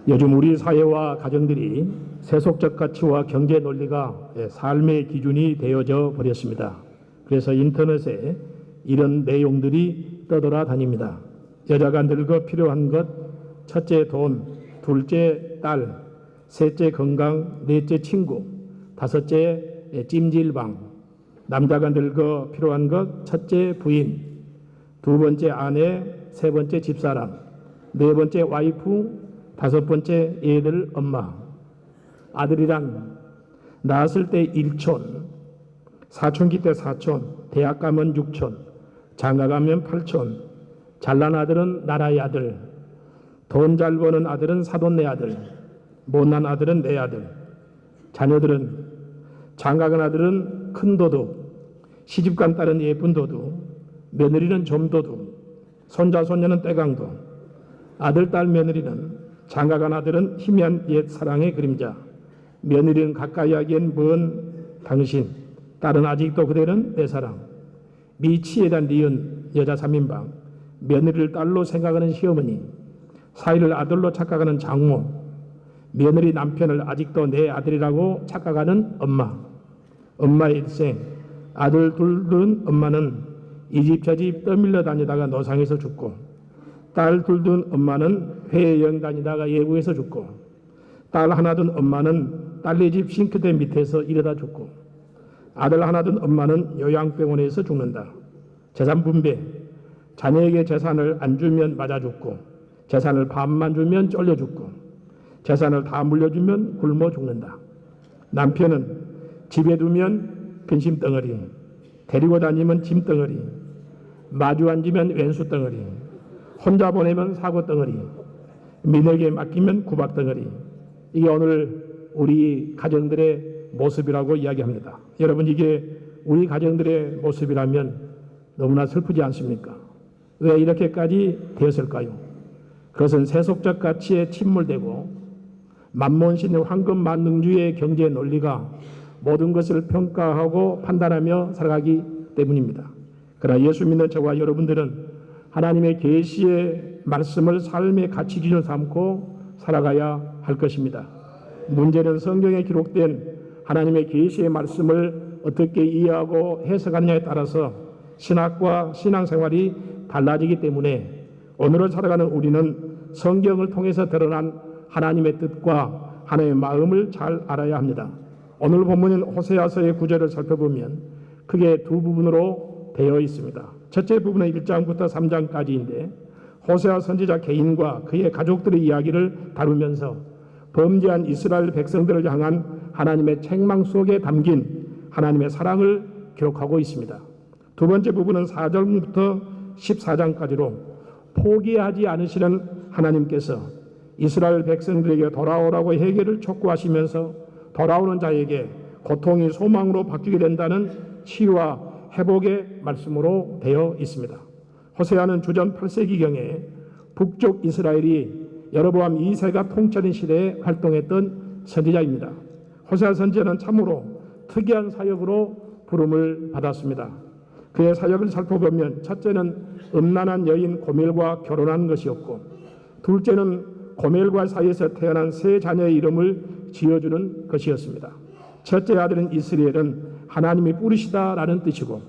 요즘 우리 사회와 가정들이 세속적 가치와 경제 논리가 삶의 기준이 되어져 버렸습니다. 그래서 인터넷에 이런 내용들이 떠돌아다닙니다. 여자가 늙어 필요한 것, 첫째 돈, 둘째 딸, 셋째 건강, 넷째 친구, 다섯째 찜질방. 남자가 늙어 필요한 것, 첫째 부인, 두 번째 아내, 세 번째 집사람, 네 번째 와이프, 다섯 번째 애들 엄마. 아들이란 낳았을 때 1촌, 사춘기 때 4촌, 대학 가면 6촌, 장가 가면 8촌, 잘난 아들은 나라의 아들, 돈 잘 버는 아들은 사돈네 아들, 못난 아들은 내 아들. 자녀들은 장가 간 아들은 큰 도둑, 시집 간 딸은 예쁜 도둑, 며느리는 좀 도둑, 손자 손녀는 떼강도. 아들 딸 며느리는 장가 간 아들은 희미한 옛 사랑의 그림자, 며느리는 가까이 하기엔 먼 당신, 딸은 아직도 그대는 내 사랑. 미치에단 니은 여자 3인방, 며느리를 딸로 생각하는 시어머니, 사위를 아들로 착각하는 장모, 며느리 남편을 아직도 내 아들이라고 착각하는 엄마. 엄마의 일생, 아들 둘 엄마는 이 집 저 집 떠밀려 다니다가 노상에서 죽고, 딸 둘 둔 엄마는 해외여행 다니다가 예국에서 죽고, 딸 하나 둔 엄마는 딸네 집 싱크대 밑에서 일하다 죽고, 아들 하나 둔 엄마는 요양병원에서 죽는다. 재산 분배, 자녀에게 재산을 안 주면 맞아 죽고, 재산을 반만 주면 쫄려 죽고, 재산을 다 물려주면 굶어 죽는다. 남편은 집에 두면 근심덩어리, 데리고 다니면 짐덩어리, 마주 앉으면 왼수덩어리, 혼자 보내면 사고덩어리, 민에게 맡기면 구박덩어리. 이게 오늘 우리 가정들의 모습이라고 이야기합니다. 여러분, 이게 우리 가정들의 모습이라면 너무나 슬프지 않습니까? 왜 이렇게까지 되었을까요? 그것은 세속적 가치에 침몰되고 만몬신의 황금만능주의의 경제 논리가 모든 것을 평가하고 판단하며 살아가기 때문입니다. 그러나 예수 믿는 저와 여러분들은 하나님의 계시의 말씀을 삶의 가치 기준으로 삼고 살아가야 할 것입니다. 문제는 성경에 기록된 하나님의 계시의 말씀을 어떻게 이해하고 해석하느냐에 따라서 신학과 신앙생활이 달라지기 때문에 오늘을 살아가는 우리는 성경을 통해서 드러난 하나님의 뜻과 하나님의 마음을 잘 알아야 합니다. 오늘 본문인 호세아서의 9절을 살펴보면 크게 두 부분으로 되어 있습니다. 첫째 부분은 1장부터 3장까지인데 호세아 선지자 개인과 그의 가족들의 이야기를 다루면서 범죄한 이스라엘 백성들을 향한 하나님의 책망 속에 담긴 하나님의 사랑을 기록하고 있습니다. 두 번째 부분은 4절부터 14장까지로 포기하지 않으시는 하나님께서 이스라엘 백성들에게 돌아오라고 회개를 촉구하시면서 돌아오는 자에게 고통이 소망으로 바뀌게 된다는 치유와 회복의 말씀으로 되어 있습니다. 호세아는 주전 8세기경에 북쪽 이스라엘이 여로보암 2세가 통치하는 시대에 활동했던 선지자입니다. 호세아 선지자는 참으로 특이한 사역으로 부름을 받았습니다. 그의 사역을 살펴보면 첫째는 음란한 여인 고멜과 결혼한 것이었고, 둘째는 고멜과 사이에서 태어난 세 자녀의 이름을 지어주는 것이었습니다. 첫째 아들은 이스라엘은 하나님이 뿌리시다라는 뜻이고,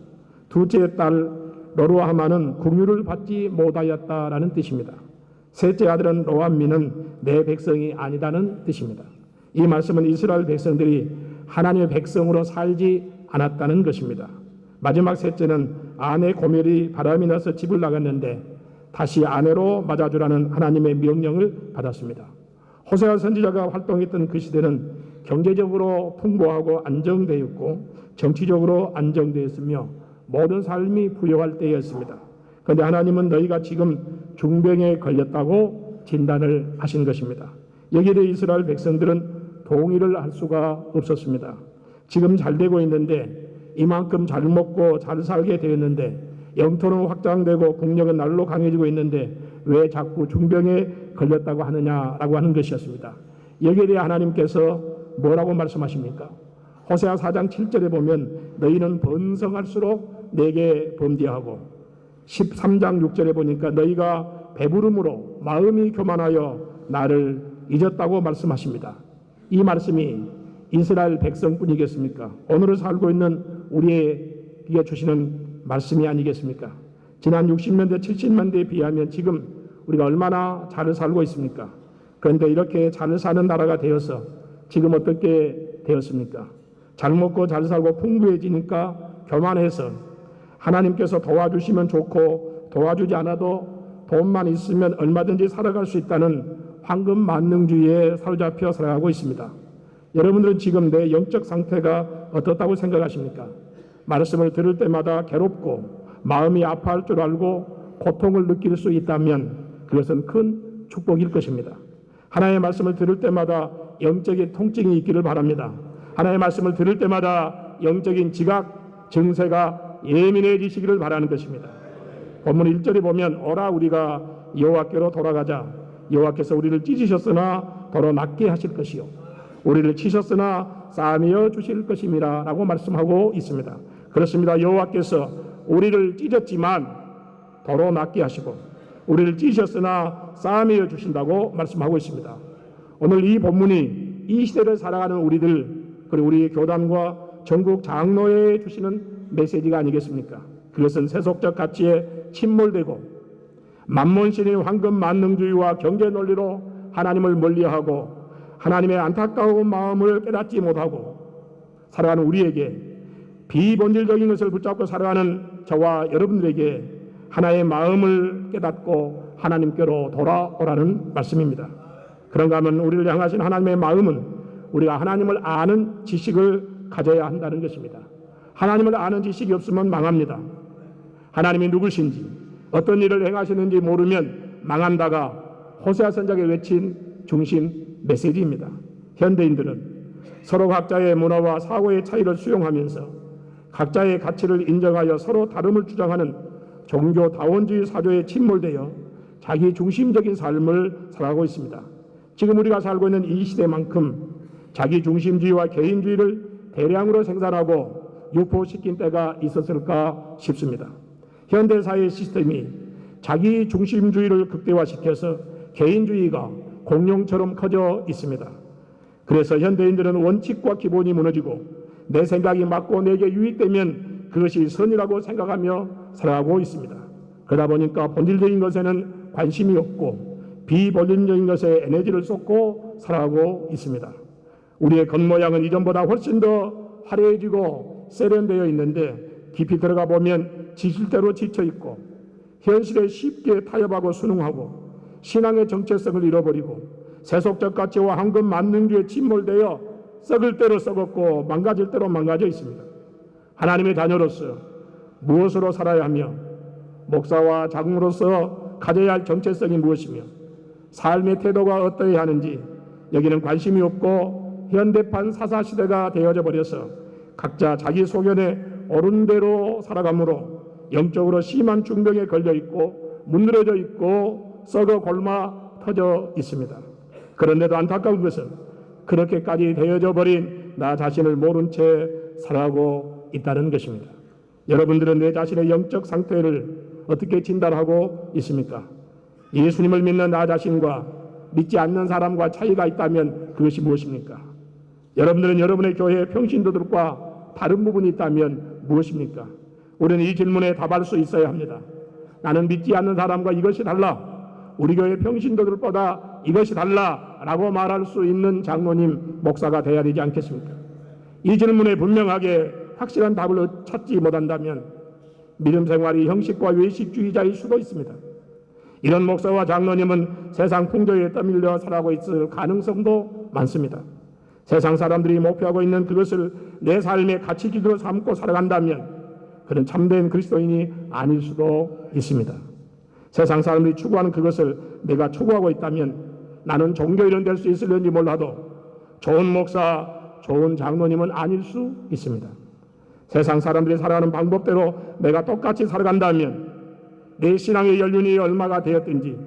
둘째 딸 로루하마는 궁유를 받지 못하였다라는 뜻입니다. 셋째 아들은 로암미는 내 백성이 아니다는 뜻입니다. 이 말씀은 이스라엘 백성들이 하나님의 백성으로 살지 않았다는 것입니다. 마지막 셋째는 아내 고멜이 바람이 나서 집을 나갔는데 다시 아내로 맞아주라는 하나님의 명령을 받았습니다. 호세아 선지자가 활동했던 그 시대는 경제적으로 풍부하고 안정되어 있고 정치적으로 안정되어 있으며 모든 삶이 부여할 때였습니다. 그런데 하나님은 너희가 지금 중병에 걸렸다고 진단을 하신 것입니다. 여기에 대해 이스라엘 백성들은 동의를 할 수가 없었습니다. 지금 잘 되고 있는데, 이만큼 잘 먹고 잘 살게 되었는데, 영토는 확장되고 국력은 날로 강해지고 있는데 왜 자꾸 중병에 걸렸다고 하느냐라고 하는 것이었습니다. 여기에 대해 하나님께서 뭐라고 말씀하십니까? 호세아 4장 7절에 보면 너희는 번성할수록 내게 범죄하고, 13장 6절에 보니까 너희가 배부름으로 마음이 교만하여 나를 잊었다고 말씀하십니다. 이 말씀이 이스라엘 백성뿐이겠습니까? 오늘을 살고 있는 우리에게 주시는 말씀이 아니겠습니까? 지난 60년대, 70년대에 비하면 지금 우리가 얼마나 잘 살고 있습니까? 그런데 이렇게 잘 사는 나라가 되어서 지금 어떻게 되었습니까? 잘 먹고 잘 살고 풍부해지니까 교만해서 하나님께서 도와주시면 좋고 도와주지 않아도 돈만 있으면 얼마든지 살아갈 수 있다는 황금 만능주의에 사로잡혀 살아가고 있습니다. 여러분들은 지금 내 영적 상태가 어떻다고 생각하십니까? 말씀을 들을 때마다 괴롭고 마음이 아파할 줄 알고 고통을 느낄 수 있다면 그것은 큰 축복일 것입니다. 하나님의 말씀을 들을 때마다 영적인 통증이 있기를 바랍니다. 하나님의 말씀을 들을 때마다 영적인 지각, 증세가 예민해지시기를 바라는 것입니다. 본문 1절에 보면 오라 우리가 여호와께로 돌아가자. 여호와께서 우리를 찢으셨으나 더러 낫게 하실 것이요 우리를 치셨으나 싸매어 주실 것임이라 라고 말씀하고 있습니다. 그렇습니다. 여호와께서 우리를 찢었지만 더러 낫게 하시고 우리를 찢으셨으나 싸매어 주신다고 말씀하고 있습니다. 오늘 이 본문이 이 시대를 살아가는 우리들 그리고 우리 교단과 전국 장로에 주시는 메시지가 아니겠습니까? 그것은 세속적 가치에 침몰되고 만몬신인 황금 만능주의와 경제 논리로 하나님을 멀리하고 하나님의 안타까운 마음을 깨닫지 못하고 살아가는 우리에게 비본질적인 것을 붙잡고 살아가는 저와 여러분들에게 하나의 마음을 깨닫고 하나님께로 돌아오라는 말씀입니다. 그런가 하면 우리를 향하신 하나님의 마음은 우리가 하나님을 아는 지식을 가져야 한다는 것입니다. 하나님을 아는 지식이 없으면 망합니다. 하나님이 누구신지 어떤 일을 행하시는지 모르면 망한다가 호세아 선지자가 외친 중심 메시지입니다. 현대인들은 서로 각자의 문화와 사고의 차이를 수용하면서 각자의 가치를 인정하여 서로 다름을 주장하는 종교 다원주의 사조에 침몰되어 자기 중심적인 삶을 살아가고 있습니다. 지금 우리가 살고 있는 이 시대만큼 자기 중심주의와 개인주의를 대량으로 생산하고 유포시킨 때가 있었을까 싶습니다. 현대사회 시스템이 자기 중심주의를 극대화시켜서 개인주의가 공룡처럼 커져 있습니다. 그래서 현대인들은 원칙과 기본이 무너지고 내 생각이 맞고 내게 유익되면 그것이 선이라고 생각하며 살아가고 있습니다. 그러다 보니까 본질적인 것에는 관심이 없고 비본질적인 것에 에너지를 쏟고 살아가고 있습니다. 우리의 겉모양은 이전보다 훨씬 더 화려해지고 세련되어 있는데 깊이 들어가 보면 지실대로 지쳐있고 현실에 쉽게 타협하고 순응하고 신앙의 정체성을 잃어버리고 세속적 가치와 황금 만능주의에 침몰되어 썩을 대로 썩었고 망가질 대로 망가져 있습니다. 하나님의 자녀로서 무엇으로 살아야 하며 목사와 장로로서 가져야 할 정체성이 무엇이며 삶의 태도가 어떠해야 하는지 여기는 관심이 없고 현대판 사사시대가 되어져 버려서 각자 자기 소견에 옳은 대로 살아가므로 영적으로 심한 중병에 걸려 있고 문드러져 있고 썩어 골마 터져 있습니다. 그런데도 안타까운 것은 그렇게까지 되어져 버린 나 자신을 모른 채 살아가고 있다는 것입니다. 여러분들은 내 자신의 영적 상태를 어떻게 진단하고 있습니까? 예수님을 믿는 나 자신과 믿지 않는 사람과 차이가 있다면 그것이 무엇입니까? 여러분들은 여러분의 교회의 평신도들과 다른 부분이 있다면 무엇입니까? 우리는 이 질문에 답할 수 있어야 합니다. 나는 믿지 않는 사람과 이것이 달라. 우리 교회 평신도들보다 이것이 달라 라고 말할 수 있는 장로님, 목사가 되어야 되지 않겠습니까? 이 질문에 분명하게 확실한 답을 찾지 못한다면 믿음 생활이 형식과 외식주의자일 수도 있습니다. 이런 목사와 장로님은 세상 풍조에 떠밀려 살아가고 있을 가능성도 많습니다. 세상 사람들이 목표하고 있는 그것을 내 삶의 가치 기준으로 삼고 살아간다면 그는 참된 그리스도인이 아닐 수도 있습니다. 세상 사람들이 추구하는 그것을 내가 추구하고 있다면 나는 종교인은 될 수 있을는지 몰라도 좋은 목사, 좋은 장로님은 아닐 수 있습니다. 세상 사람들이 살아가는 방법대로 내가 똑같이 살아간다면 내 신앙의 연륜이 얼마가 되었든지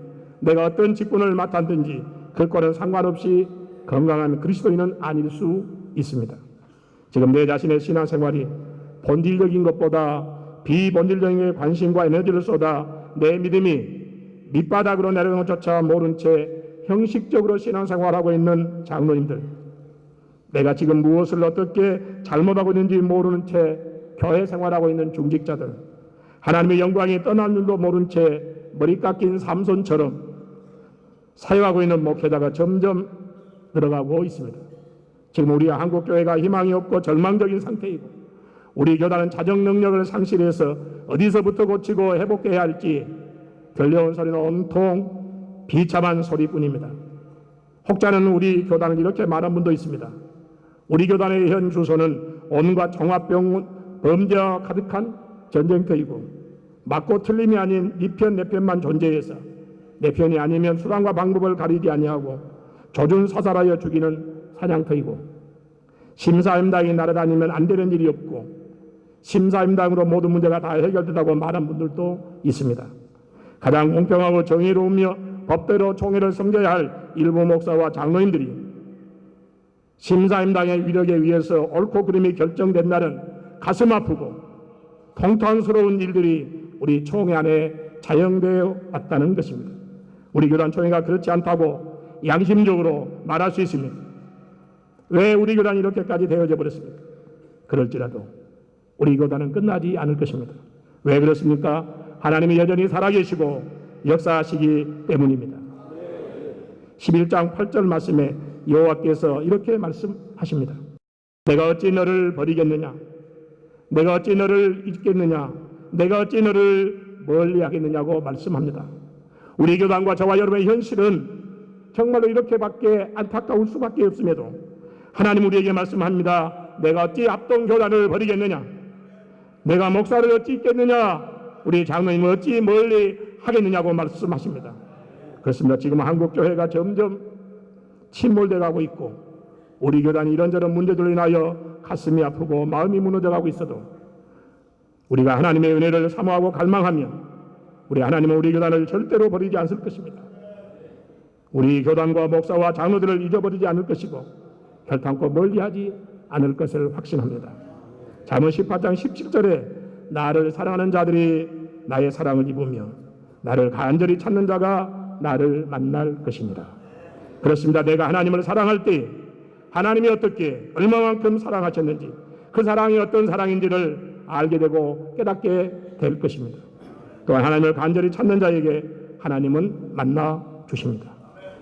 내가 어떤 직분을 맡았든지 그것과는 상관없이 건강한 그리스도인은 아닐 수 있습니다. 지금 내 자신의 신앙생활이 본질적인 것보다 비본질적인 관심과 에너지를 쏟아 내 믿음이 밑바닥으로 내려가는 것조차 모른 채 형식적으로 신앙생활하고 있는 장로님들, 내가 지금 무엇을 어떻게 잘못하고 있는지 모르는 채 교회 생활하고 있는 중직자들, 하나님의 영광이 떠난 줄도 모른 채 머리 깎인 삼손처럼 사역하고 있는 목회자가 점점 늘어가고 있습니다. 지금 우리 한국교회가 희망이 없고 절망적인 상태이고, 우리 교단은 자정 능력을 상실해서 어디서부터 고치고 회복해야 할지 들려온 소리는 온통 비참한 소리뿐입니다. 혹자는 우리 교단을 이렇게 말한 분도 있습니다. 우리 교단의 현 주소는 온갖 종합병 범죄와 가득한 전쟁터이고, 맞고 틀림이 아닌 네 편 내 편만 존재해서 내 편이 아니면 수단과 방법을 가리지 아니하고 조준사살하여 죽이는 사냥터이고, 심사임당이 날아다니면 안 되는 일이 없고 심사임당으로 모든 문제가 다 해결된다고 말한 분들도 있습니다. 가장 공평하고 정의로우며 법대로 총회를 섬겨야 할 일부 목사와 장로님들이 심사임당의 위력에 의해서 옳고 그름이 결정된 날은 가슴 아프고 통탄스러운 일들이 우리 총회 안에 자영되어 왔다는 것입니다. 우리 교단 총회가 그렇지 않다고 양심적으로 말할 수 있습니다. 왜 우리 교단이 이렇게까지 되어져 버렸습니까? 그럴지라도 우리 교단은 끝나지 않을 것입니다. 왜 그렇습니까? 하나님이 여전히 살아계시고 역사하시기 때문입니다. 11장 8절 말씀에 여호와께서 이렇게 말씀하십니다. 내가 어찌 너를 버리겠느냐? 내가 어찌 너를 잊겠느냐? 내가 어찌 너를 멀리하겠느냐고 말씀합니다. 우리 교단과 저와 여러분의 현실은 정말로 이렇게밖에 안타까울 수밖에 없음에도 하나님 우리에게 말씀합니다. 내가 어찌 합동교단을 버리겠느냐? 내가 목사를 어찌 잊겠느냐? 우리 장로님을 어찌 멀리 하겠느냐고 말씀하십니다. 그렇습니다. 지금 한국교회가 점점 침몰되어 가고 있고, 우리 교단이 이런저런 문제들로 인하여 가슴이 아프고 마음이 무너져가고 있어도 우리가 하나님의 은혜를 사모하고 갈망하면 우리 하나님은 우리 교단을 절대로 버리지 않을 것입니다. 우리 교단과 목사와 장로들을 잊어버리지 않을 것이고 결탄코 멀리하지 않을 것을 확신합니다. 잠언 18장 17절에 나를 사랑하는 자들이 나의 사랑을 입으며 나를 간절히 찾는 자가 나를 만날 것입니다. 그렇습니다. 내가 하나님을 사랑할 때 하나님이 어떻게 얼마만큼 사랑하셨는지, 그 사랑이 어떤 사랑인지를 알게 되고 깨닫게 될 것입니다. 또한 하나님을 간절히 찾는 자에게 하나님은 만나 주십니다.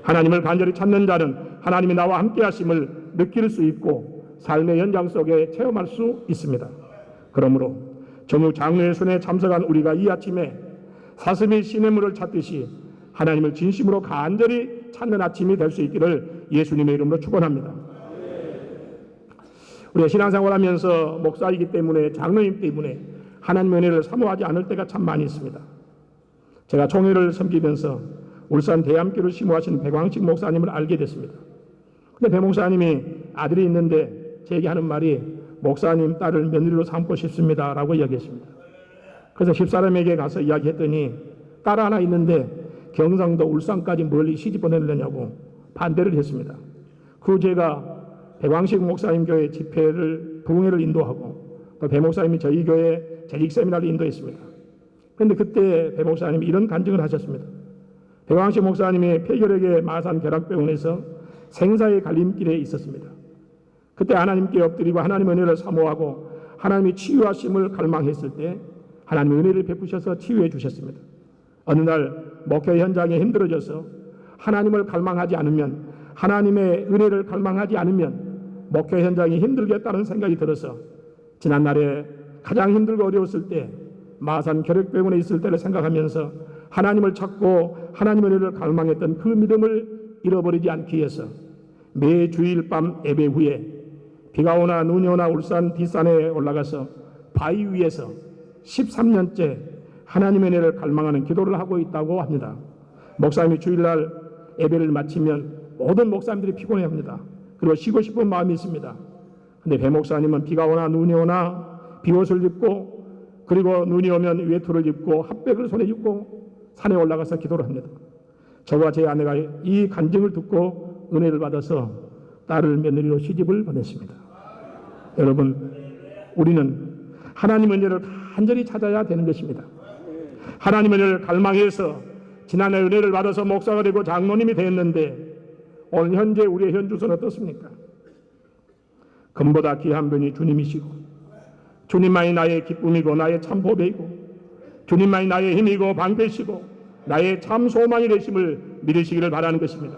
하나님을 간절히 찾는 자는 하나님이 나와 함께 하심을 느낄 수 있고 삶의 연장 속에 체험할 수 있습니다. 그러므로 정육 장로의 손에 참석한 우리가 이 아침에 사슴이 시냇물을 찾듯이 하나님을 진심으로 간절히 찾는 아침이 될 수 있기를 예수님의 이름으로 축원합니다. 우리가 신앙생활하면서 목사이기 때문에, 장로님 때문에 하나님의 은혜를 사모하지 않을 때가 참 많이 있습니다. 제가 총회를 섬기면서 울산 대암교를 심호하신 백왕식 목사님을 알게 됐습니다. 근데 배 목사님이 아들이 있는데 제게 하는 말이 목사님 딸을 며느리로 삼고 싶습니다 라고 이야기했습니다. 그래서 집사람에게 가서 이야기했더니 딸 하나 있는데 경상도 울산까지 멀리 시집 보내려냐고 반대를 했습니다. 그 제가 백왕식 목사님 교회 집회를 부흥회를 인도하고 또 배 목사님이 저희 교회 재직 세미나를 인도했습니다. 그런데 그때 배 목사님이 이런 간증을 하셨습니다. 백왕식 목사님이 폐결핵의 마산 결핵병원에서 생사의 갈림길에 있었습니다. 그때 하나님께 엎드리고 하나님의 은혜를 사모하고 하나님이 치유하심을 갈망했을 때 하나님의 은혜를 베푸셔서 치유해 주셨습니다. 어느 날 목회 현장에 힘들어져서 하나님을 갈망하지 않으면, 하나님의 은혜를 갈망하지 않으면 목회 현장이 힘들겠다는 생각이 들어서 지난날에 가장 힘들고 어려웠을 때 마산 결핵병원에 있을 때를 생각하면서 하나님을 찾고 하나님의 은혜를 갈망했던 그 믿음을 잃어버리지 않기 위해서 매 주일 밤 예배 후에 비가 오나 눈이 오나 울산 뒷산에 올라가서 바위 위에서 13년째 하나님의 은혜를 갈망하는 기도를 하고 있다고 합니다. 목사님이 주일날 예배를 마치면 모든 목사님들이 피곤해합니다. 그리고 쉬고 싶은 마음이 있습니다. 그런데 배 목사님은 비가 오나 눈이 오나 비옷을 입고, 그리고 눈이 오면 외투를 입고 핫백을 손에 짚고 산에 올라가서 기도를 합니다. 저와 제 아내가 이 간증을 듣고 은혜를 받아서 딸을 며느리로 시집을 보냈습니다. 여러분, 우리는 하나님의 은혜를 간절히 찾아야 되는 것입니다. 하나님의 은혜를 갈망해서 지난해 은혜를 받아서 목사가 되고 장로님이 됐는데 오늘 현재 우리의 현주소는 어떻습니까? 금보다 귀한 분이 주님이시고 주님만이 나의 기쁨이고 나의 참 보배이고 주님만이 나의 힘이고 방패시고 나의 참 소망이 되심을 믿으시기를 바라는 것입니다.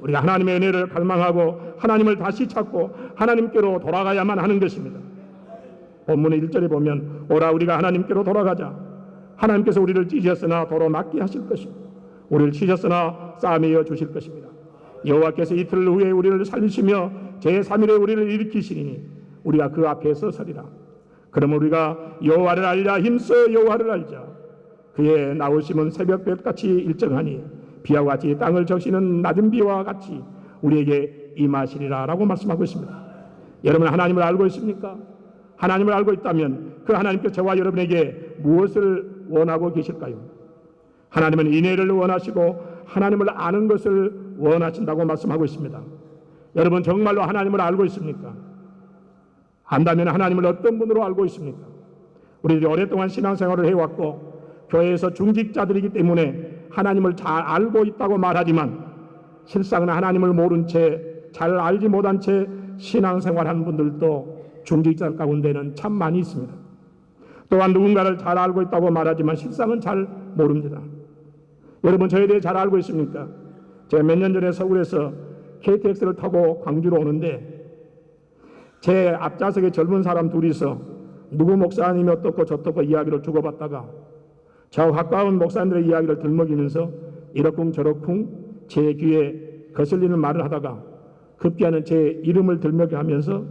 우리가 하나님의 은혜를 갈망하고 하나님을 다시 찾고 하나님께로 돌아가야만 하는 것입니다. 본문의 1절에 보면 오라 우리가 하나님께로 돌아가자. 하나님께서 우리를 찢으셨으나 도로 낫게 하실 것이고 우리를 치셨으나 싸매어 주실 것입니다. 여호와께서 이틀 후에 우리를 살리시며 제3일에 우리를 일으키시리니 우리가 그 앞에 서리라. 그러면 우리가 여호와를 알자 힘써 여호와를 알자. 그의 나오심은 새벽볕같이 일정하니 비와 같이 땅을 적시는 낮은 비와 같이 우리에게 임하시리라 라고 말씀하고 있습니다. 여러분 하나님을 알고 있습니까? 하나님을 알고 있다면 그 하나님께 저와 여러분에게 무엇을 원하고 계실까요? 하나님은 인애를 원하시고 하나님을 아는 것을 원하신다고 말씀하고 있습니다. 여러분 정말로 하나님을 알고 있습니까? 안다면 하나님을 어떤 분으로 알고 있습니까? 우리들이 오랫동안 신앙생활을 해왔고 교회에서 중직자들이기 때문에 하나님을 잘 알고 있다고 말하지만 실상은 하나님을 모른 채 잘 알지 못한 채 신앙생활하는 분들도 중직자 가운데는 참 많이 있습니다. 또한 누군가를 잘 알고 있다고 말하지만 실상은 잘 모릅니다. 여러분 저에 대해 잘 알고 있습니까? 제가 몇 년 전에 서울에서 KTX를 타고 광주로 오는데 제 앞좌석에 젊은 사람 둘이서 누구 목사님이 어떻고 저떻고 이야기를 주고받다가 저 가까운 목사님들의 이야기를 들먹이면서 이러쿵 저러쿵 제 귀에 거슬리는 말을 하다가 급기야는 제 이름을 들먹이면서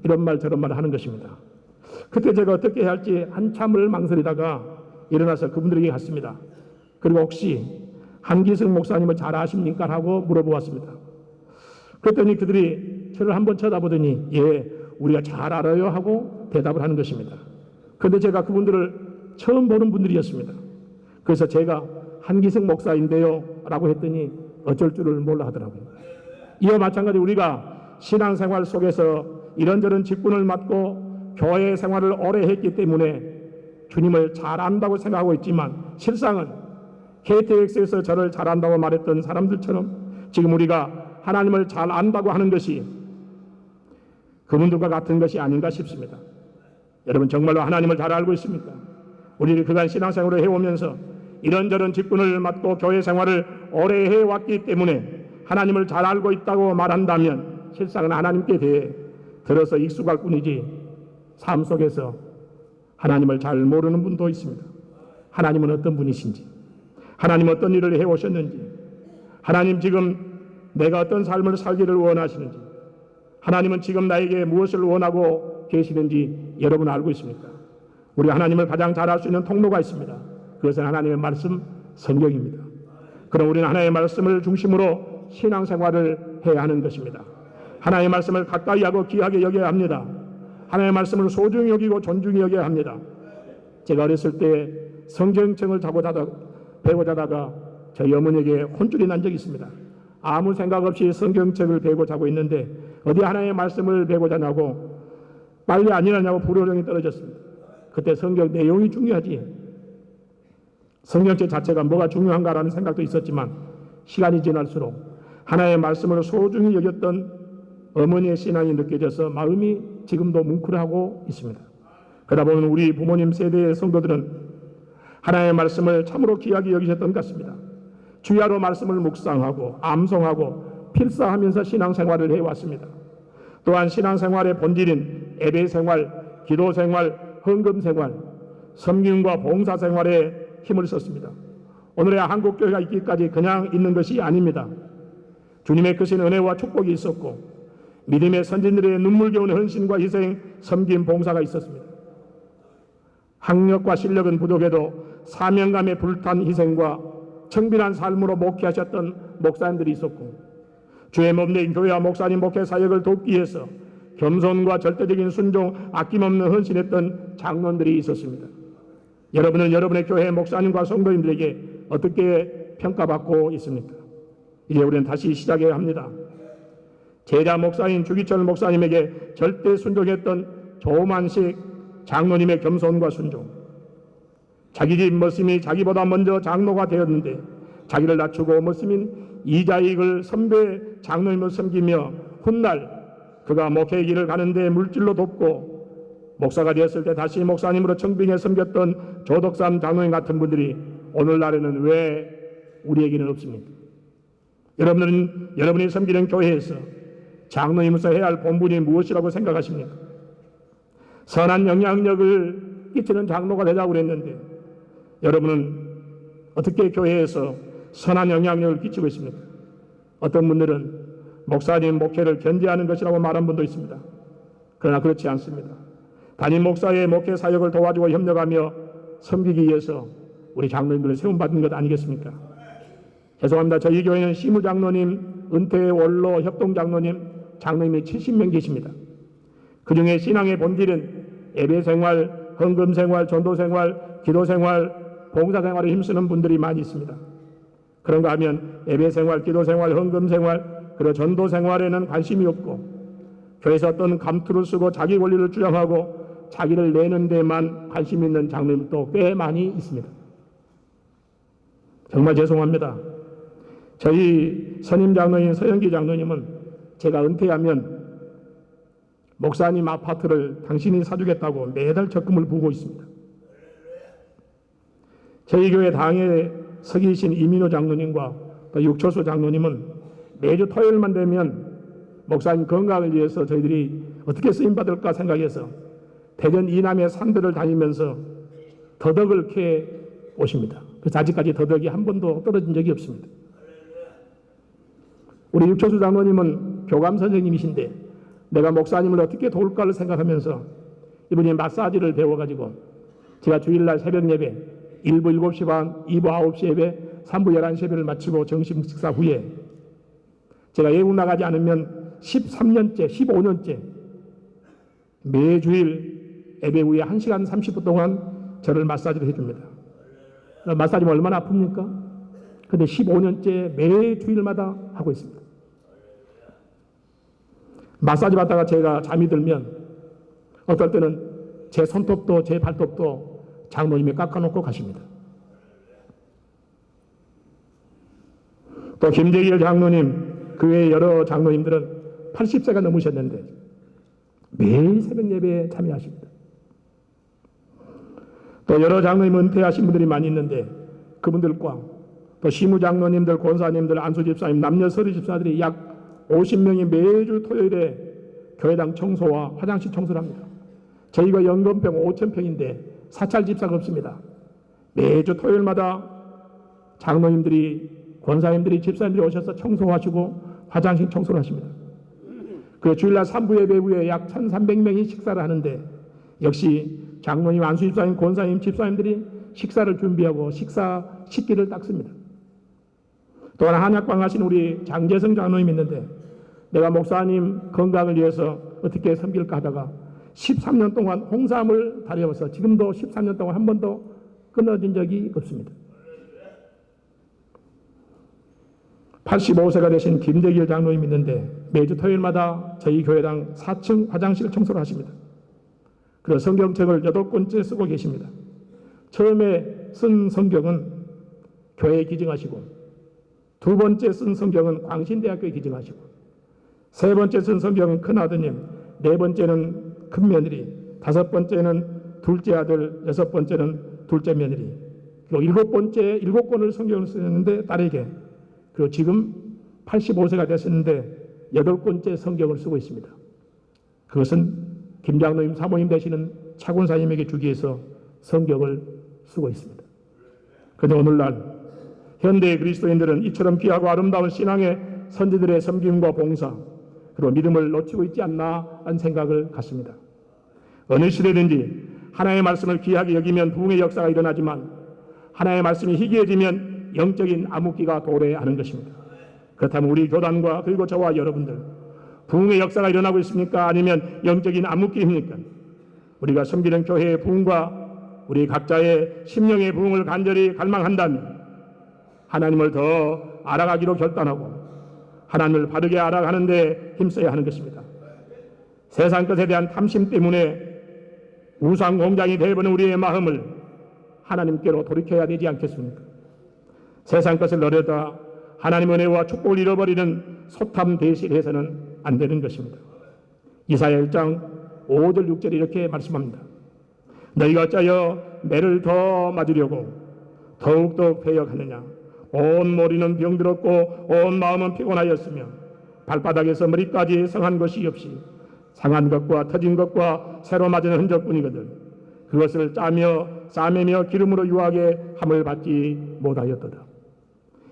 이런 말 저런 말을 하는 것입니다. 그때 제가 어떻게 해야 할지 한참을 망설이다가 일어나서 그분들에게 갔습니다. 그리고 혹시 한기승 목사님을 잘 아십니까? 하고 물어보았습니다. 그랬더니 그들이 저를 한번 쳐다보더니 예, 우리가 잘 알아요 하고 대답을 하는 것입니다. 그런데 제가 그분들을 처음 보는 분들이었습니다. 그래서 제가 한기승 목사인데요 라고 했더니 어쩔 줄을 몰라 하더라고요. 이와 마찬가지 우리가 신앙생활 속에서 이런저런 직분을 맡고 교회 생활을 오래 했기 때문에 주님을 잘 안다고 생각하고 있지만 실상은 KTX에서 저를 잘 안다고 말했던 사람들처럼 지금 우리가 하나님을 잘 안다고 하는 것이 그분들과 같은 것이 아닌가 싶습니다. 여러분 정말로 하나님을 잘 알고 있습니까? 우리는 그간 신앙생활을 해오면서 이런저런 직분을 맡고 교회 생활을 오래 해왔기 때문에 하나님을 잘 알고 있다고 말한다면 실상은 하나님께 대해 들어서 익숙할 뿐이지 삶 속에서 하나님을 잘 모르는 분도 있습니다. 하나님은 어떤 분이신지, 하나님 어떤 일을 해오셨는지, 하나님 지금 내가 어떤 삶을 살기를 원하시는지, 하나님은 지금 나에게 무엇을 원하고 계시는지 여러분 알고 있습니까? 우리 하나님을 가장 잘 알 수 있는 통로가 있습니다. 그것은 하나님의 말씀 성경입니다. 그럼 우리는 하나님의 말씀을 중심으로 신앙생활을 해야 하는 것입니다. 하나님의 말씀을 가까이 하고 귀하게 여겨야 합니다. 하나님의 말씀을 소중히 여기고 존중히 여겨야 합니다. 제가 어렸을 때 성경책을 베고 자다가 저희 어머니에게 혼쭐이 난 적이 있습니다. 아무 생각 없이 성경책을 베고 자고 있는데 어디 하나님의 말씀을 베고 자냐고 빨리 안 일어나냐고 불호령이 떨어졌습니다. 그때 성경 내용이 중요하지 성경책 자체가 뭐가 중요한가라는 생각도 있었지만 시간이 지날수록 하나님의 말씀을 소중히 여겼던 어머니의 신앙이 느껴져서 마음이 지금도 뭉클하고 있습니다. 그러다 보면 우리 부모님 세대의 성도들은 하나님의 말씀을 참으로 귀하게 여기셨던 것 같습니다. 주야로 말씀을 묵상하고 암송하고 필사하면서 신앙생활을 해왔습니다. 또한 신앙생활의 본질인 예배생활, 기도생활, 헌금생활, 섬김과 봉사생활에 힘을 썼습니다. 오늘의 한국교회가 있기까지 그냥 있는 것이 아닙니다. 주님의 크신 은혜와 축복이 있었고 믿음의 선진들의 눈물겨운 헌신과 희생, 섬김, 봉사가 있었습니다. 학력과 실력은 부족해도 사명감에 불탄 희생과 청빈한 삶으로 목회하셨던 목사님들이 있었고 주의 몸된 교회와 목사님 목회 사역을 돕기 위해서 겸손과 절대적인 순종, 아낌없는 헌신했던 장로들이 있었습니다. 여러분은 여러분의 교회 목사님과 성도님들에게 어떻게 평가받고 있습니까? 이제 우리는 다시 시작해야 합니다. 제자 목사인 주기철 목사님에게 절대 순종했던 조만식 장로님의 겸손과 순종, 자기 집 머슴이 자기보다 먼저 장로가 되었는데 자기를 낮추고 모습인 이자익을 선배 장로님을 섬기며 훗날 그가 목회의 길을 가는데 물질로 돕고 목사가 되었을 때 다시 목사님으로 청빙해 섬겼던 조덕삼 장로님 같은 분들이 오늘날에는 왜 우리에게는 없습니까? 여러분이 섬기는 교회에서 장로님으로서 해야 할 본분이 무엇이라고 생각하십니까? 선한 영향력을 끼치는 장로가 되자고 그랬는데 여러분은 어떻게 교회에서 선한 영향력을 끼치고 있습니까? 어떤 분들은 목사님 목회를 견제하는 것이라고 말한 분도 있습니다. 그러나 그렇지 않습니다. 담임 목사의 목회 사역을 도와주고 협력하며 섬기기 위해서 우리 장로님들을 세움받은 것 아니겠습니까? 죄송합니다. 저희 교회는 시무장로님, 은퇴 원로 협동장로님, 장로님이 70명 계십니다. 그 중에 신앙의 본질은 예배생활, 헌금생활, 전도생활, 기도생활, 봉사생활에 힘쓰는 분들이 많이 있습니다. 그런가 하면 예배생활, 기도생활, 헌금생활, 그리고 전도생활에는 관심이 없고 교회에서 어떤 감투를 쓰고 자기 권리를 주장하고 자기를 내는 데만 관심 있는 장로님도 꽤 많이 있습니다. 정말 죄송합니다. 저희 선임 장로인 서영기 장로님은 제가 은퇴하면 목사님 아파트를 당신이 사주겠다고 매달 적금을 부고 있습니다. 저희 교회 당에 서기신 이민호 장로님과 또 육초수 장로님은 매주 토요일만 되면 목사님 건강을 위해서 저희들이 어떻게 쓰임받을까 생각해서 대전 이남의 산들을 다니면서 더덕을 캐 오십니다. 그래서 아직까지 더덕이 한 번도 떨어진 적이 없습니다. 우리 육초수 장로님은 교감 선생님이신데 내가 목사님을 어떻게 도울까를 생각하면서 이분이 마사지를 배워가지고 제가 주일날 새벽 예배 1부 7시 반, 2부 9시 예배, 3부 11시 예배를 마치고 점심 식사 후에 제가 예국 나가지 않으면 13년째, 15년째 매주일 예배 후에 1시간 30분 동안 저를 마사지를 해줍니다. 마사지면 얼마나 아픕니까? 근데 15년째 매주일마다 하고 있습니다. 마사지 받다가 제가 잠이 들면 어떨 때는 제 손톱도 제 발톱도 장로님이 깎아놓고 가십니다. 또 김재길 장로님, 그 외에 여러 장로님들은 80세가 넘으셨는데 매일 새벽 예배에 참여하십니다. 또 여러 장로님 은퇴하신 분들이 많이 있는데 그분들과 또 시무장로님들, 권사님들, 안수집사님, 남녀 서리 집사들이 약 50명이 매주 토요일에 교회당 청소와 화장실 청소를 합니다. 저희가 연금평 5,000평인데 사찰 집사가 없습니다. 매주 토요일마다 장로님들이, 권사님들이, 집사님들이 오셔서 청소하시고 화장실 청소를 하십니다. 그 주일날 3부 예배 후에 약 1,300명이 식사를 하는데 역시 장로님, 안수집사님, 권사님, 집사님들이 식사를 준비하고 식사 식기를 닦습니다. 또 하나 한약방 하신 우리 장재성 장로님 있는데 내가 목사님 건강을 위해서 어떻게 섬길까 하다가 13년 동안 홍삼을 다려서 지금도 13년 동안 한 번도 끊어진 적이 없습니다. 85세가 되신 김재길 장로님 있는데 매주 토요일마다 저희 교회당 4층 화장실 청소를 하십니다. 그리고 성경책을 8권째 쓰고 계십니다. 처음에 쓴 성경은 교회에 기증하시고 두 번째 쓴 성경은 광신대학교에 기증하시고 세 번째 쓴 성경은 큰아드님, 네 번째는 큰며느리, 다섯 번째는 둘째 아들, 여섯 번째는 둘째 며느리, 그리고 일곱 번째 7권을 성경을 쓰셨는데 딸에게, 그리고 지금 85세가 됐었는데 8권째 성경을 쓰고 있습니다. 그것은 김장로님 사모님 되시는 차권사님에게 주기 위해서 성경을 쓰고 있습니다. 그런데 오늘날 현대의 그리스도인들은 이처럼 귀하고 아름다운 신앙의 선지들의 섬김과 봉사 그리고 믿음을 놓치고 있지 않나 하는 생각을 갖습니다. 어느 시대든지 하나님의 말씀을 귀하게 여기면 부흥의 역사가 일어나지만 하나님의 말씀이 희귀해지면 영적인 암흑기가 도래하는 것입니다. 그렇다면 우리 교단과 그리고 저와 여러분들 부흥의 역사가 일어나고 있습니까? 아니면 영적인 암흑기입니까? 우리가 섬기는 교회의 부흥과 우리 각자의 심령의 부흥을 간절히 갈망한다면 하나님을 더 알아가기로 결단하고 하나님을 바르게 알아가는 데 힘써야 하는 것입니다. 세상 것에 대한 탐심 때문에 우상 공장이 되어버린 우리의 마음을 하나님께로 돌이켜야 되지 않겠습니까? 세상 것을 노려다 하나님의 은혜와 축복을 잃어버리는 소탐 대실해서는 안 되는 것입니다. 이사야 1장 5절 6절에 이렇게 말씀합니다. 너희가 어찌하여 매를 더 맞으려고 더욱더 패역하느냐. 온 머리는 병들었고 온 마음은 피곤하였으며 발바닥에서 머리까지 상한 것이 없이 상한 것과 터진 것과 새로 맞은 흔적뿐이거든 그것을 짜며 싸매며 기름으로 유하게 함을 받지 못하였도다.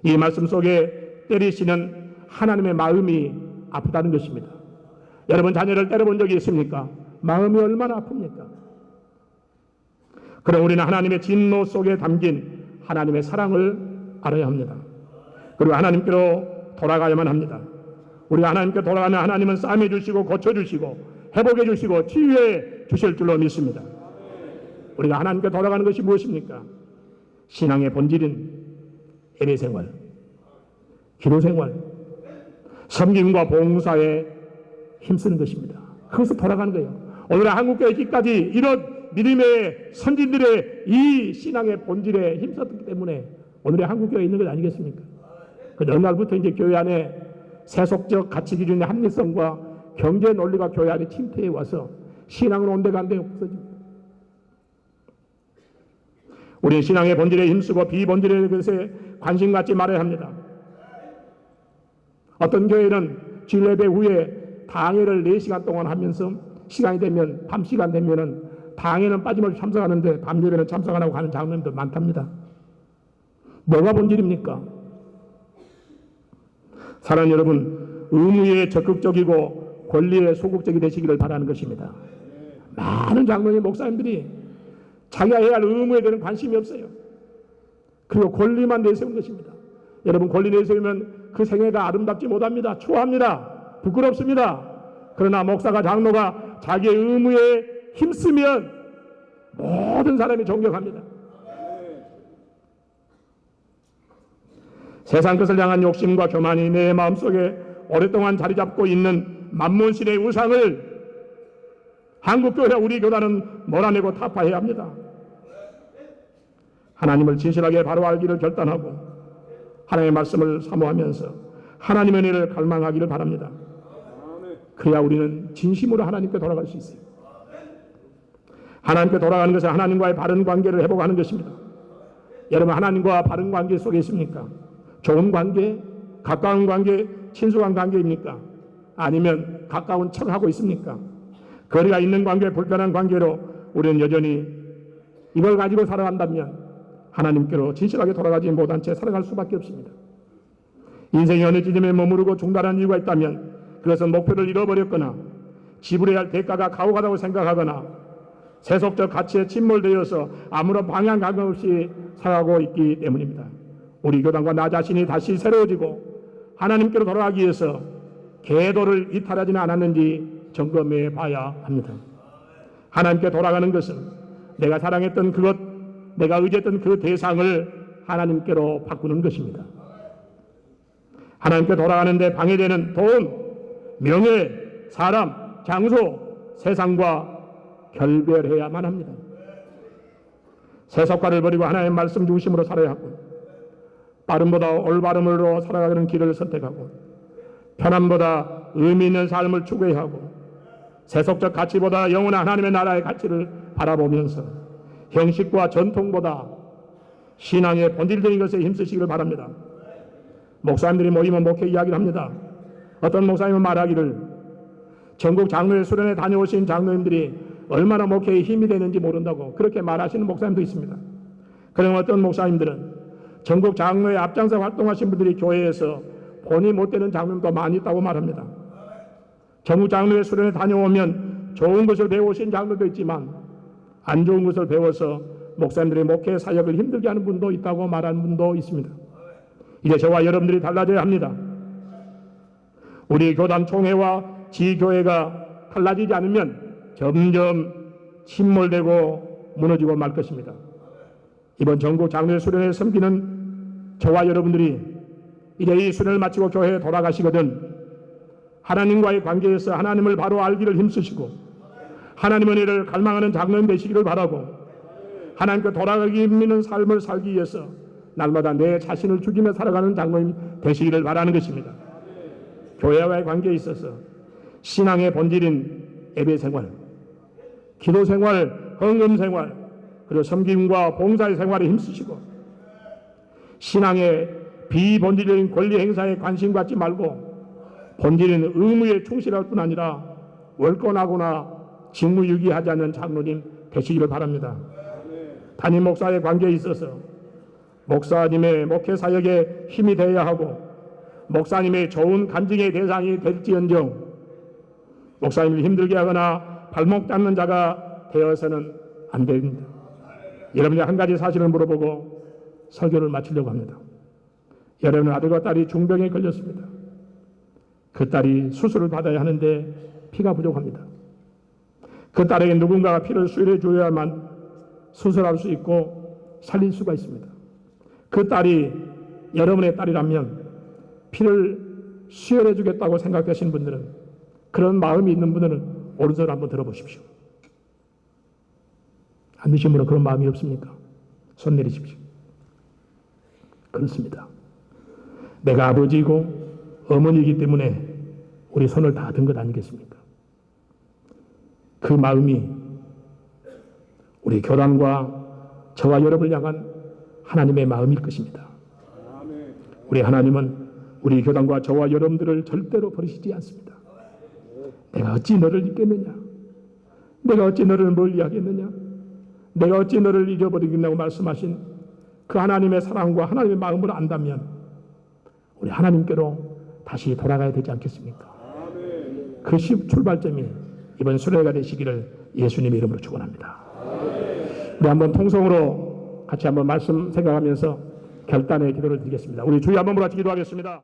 이 말씀 속에 때리시는 하나님의 마음이 아프다는 것입니다. 여러분 자녀를 때려본 적이 있습니까? 마음이 얼마나 아픕니까? 그럼 우리는 하나님의 진노 속에 담긴 하나님의 사랑을 알아야 합니다. 그리고 하나님께로 돌아가야만 합니다. 우리가 하나님께 돌아가면 하나님은 싸매 주시고 고쳐주시고 회복해 주시고 치유해 주실 줄로 믿습니다. 우리가 하나님께 돌아가는 것이 무엇입니까? 신앙의 본질인 예배생활, 기도생활, 섬김과 봉사에 힘쓰는 것입니다. 그것을 돌아가는 거예요. 오늘 한국교회 있기까지 이런 믿음의 선진들의 이 신앙의 본질에 힘썼기 때문에 오늘의 한국교회에 있는 것 아니겠습니까? 그 어느 날부터 이제 교회 안에 세속적 가치 기준의 합리성과 경제 논리가 교회 안에 침투해 와서 신앙은 온데간데 없어집니다. 우리는 신앙의 본질에 힘쓰고 비본질의 것에 관심 갖지 말아야 합니다. 어떤 교회는 주일 예배 후에 당회를 4시간 동안 하면서 시간이 되면 밤 시간 되면은 당회는 빠짐없이 참석하는데 밤 예배는 참석 안 하고 가는 장면도 많답니다. 뭐가 본질입니까? 사랑하는 여러분, 의무에 적극적이고 권리에 소극적이 되시기를 바라는 것입니다. 많은 장로님 목사님들이 자기가 해야 할 의무에 대한 관심이 없어요. 그리고 권리만 내세운 것입니다. 여러분 권리 내세우면 그 생애가 아름답지 못합니다. 추합니다. 부끄럽습니다. 그러나 목사가 장로가 자기의 의무에 힘쓰면 모든 사람이 존경합니다. 세상 것을 향한 욕심과 교만이 내 마음속에 오랫동안 자리 잡고 있는 만몬신의 우상을 한국교회 우리 교단은 몰아내고 타파해야 합니다. 하나님을 진실하게 바로 알기를 결단하고 하나님의 말씀을 사모하면서 하나님의 은혜를 갈망하기를 바랍니다. 그래야 우리는 진심으로 하나님께 돌아갈 수 있어요. 하나님께 돌아가는 것은 하나님과의 바른 관계를 회복하는 것입니다. 여러분 하나님과 바른 관계 속에 있습니까? 좋은 관계, 가까운 관계, 친숙한 관계입니까? 아니면 가까운 척하고 있습니까? 거리가 있는 관계, 불편한 관계로 우리는 여전히 이걸 가지고 살아간다면 하나님께로 진실하게 돌아가지 못한 채 살아갈 수밖에 없습니다. 인생이 어느 지점에 머무르고 중단한 이유가 있다면 그것은 목표를 잃어버렸거나 지불해야 할 대가가 가오가다고 생각하거나 세속적 가치에 침몰되어서 아무런 방향감 없이 살아가고 있기 때문입니다. 우리 교단과 나 자신이 다시 새로워지고 하나님께로 돌아가기 위해서 계도를 이탈하지는 않았는지 점검해 봐야 합니다. 하나님께 돌아가는 것은 내가 사랑했던 그것, 내가 의지했던 그 대상을 하나님께로 바꾸는 것입니다. 하나님께 돌아가는데 방해되는 돈, 명예, 사람, 장소, 세상과 결별해야만 합니다. 세속화를 버리고 하나님의 말씀 중심으로 살아야 하고 빠름보다 올바름으로 살아가는 길을 선택하고 편함보다 의미 있는 삶을 추구해야 하고 세속적 가치보다 영원한 하나님의 나라의 가치를 바라보면서 형식과 전통보다 신앙의 본질적인 것에 힘쓰시기를 바랍니다. 목사님들이 모이면 목회 이야기를 합니다. 어떤 목사님은 말하기를 전국 장로회 수련회 다녀오신 장로님들이 얼마나 목회에 힘이 되는지 모른다고 그렇게 말하시는 목사님도 있습니다. 그럼 어떤 목사님들은 전국 장로회 앞장서 활동하신 분들이 교회에서 본이 못 되는 장로님도 많이 있다고 말합니다. 전국 장로회 수련회 다녀오면 좋은 것을 배우신 장로도 있지만 안 좋은 것을 배워서 목사님들의 목회 사역을 힘들게 하는 분도 있다고 말하는 분도 있습니다. 이제 저와 여러분들이 달라져야 합니다. 우리 교단 총회와 지교회가 달라지지 않으면 점점 침몰되고 무너지고 말 것입니다. 이번 전국 장로회 수련회 섬기는 저와 여러분들이 이제 이 수련을 마치고 교회에 돌아가시거든 하나님과의 관계에서 하나님을 바로 알기를 힘쓰시고 하나님의 은혜를 갈망하는 장로님 되시기를 바라고 하나님께 돌아가기 믿는 삶을 살기 위해서 날마다 내 자신을 죽이며 살아가는 장로님 되시기를 바라는 것입니다. 교회와의 관계에 있어서 신앙의 본질인 예배 생활, 기도 생활, 헌금 생활, 그리고 섬김과 봉사의 생활에 힘쓰시고 신앙의 비본질적인 권리 행사에 관심 갖지 말고 본질인 의무에 충실할 뿐 아니라 월권하거나 직무유기하지 않는 장로님 되시기를 바랍니다. 담임 목사의 관계에 있어서 목사님의 목회 사역에 힘이 되어야 하고 목사님의 좋은 간증의 대상이 될지언정 목사님을 힘들게 하거나 발목 잡는 자가 되어서는 안 됩니다. 여러분이 한 가지 사실을 물어보고 설교를 마치려고 합니다. 여러분의 아들과 딸이 중병에 걸렸습니다. 그 딸이 수술을 받아야 하는데 피가 부족합니다. 그 딸에게 누군가가 피를 수혈해 줘야만 수술할 수 있고 살릴 수가 있습니다. 그 딸이 여러분의 딸이라면 피를 수혈해 주겠다고 생각되시는 분들은, 그런 마음이 있는 분들은 오른손을 한번 들어보십시오. 안 되신 분은 그런 마음이 없습니까? 손 내리십시오. 그렇습니다. 내가 아버지이고 어머니이기 때문에 우리 손을 다 든 것 아니겠습니까? 그 마음이 우리 교단과 저와 여러분을 향한 하나님의 마음일 것입니다. 우리 하나님은 우리 교단과 저와 여러분들을 절대로 버리시지 않습니다. 내가 어찌 너를 잊겠느냐? 내가 어찌 너를 멀리하겠느냐? 내가 어찌 너를 잊어버리겠냐고 말씀하신 그 하나님의 사랑과 하나님의 마음을 안다면 우리 하나님께로 다시 돌아가야 되지 않겠습니까? 그 출발점이 이번 수련회가 되시기를 예수님의 이름으로 축원합니다. 우리 한번 통성으로 같이 한번 말씀 생각하면서 결단의 기도를 드리겠습니다. 우리 주여 한번 같이 기도하겠습니다.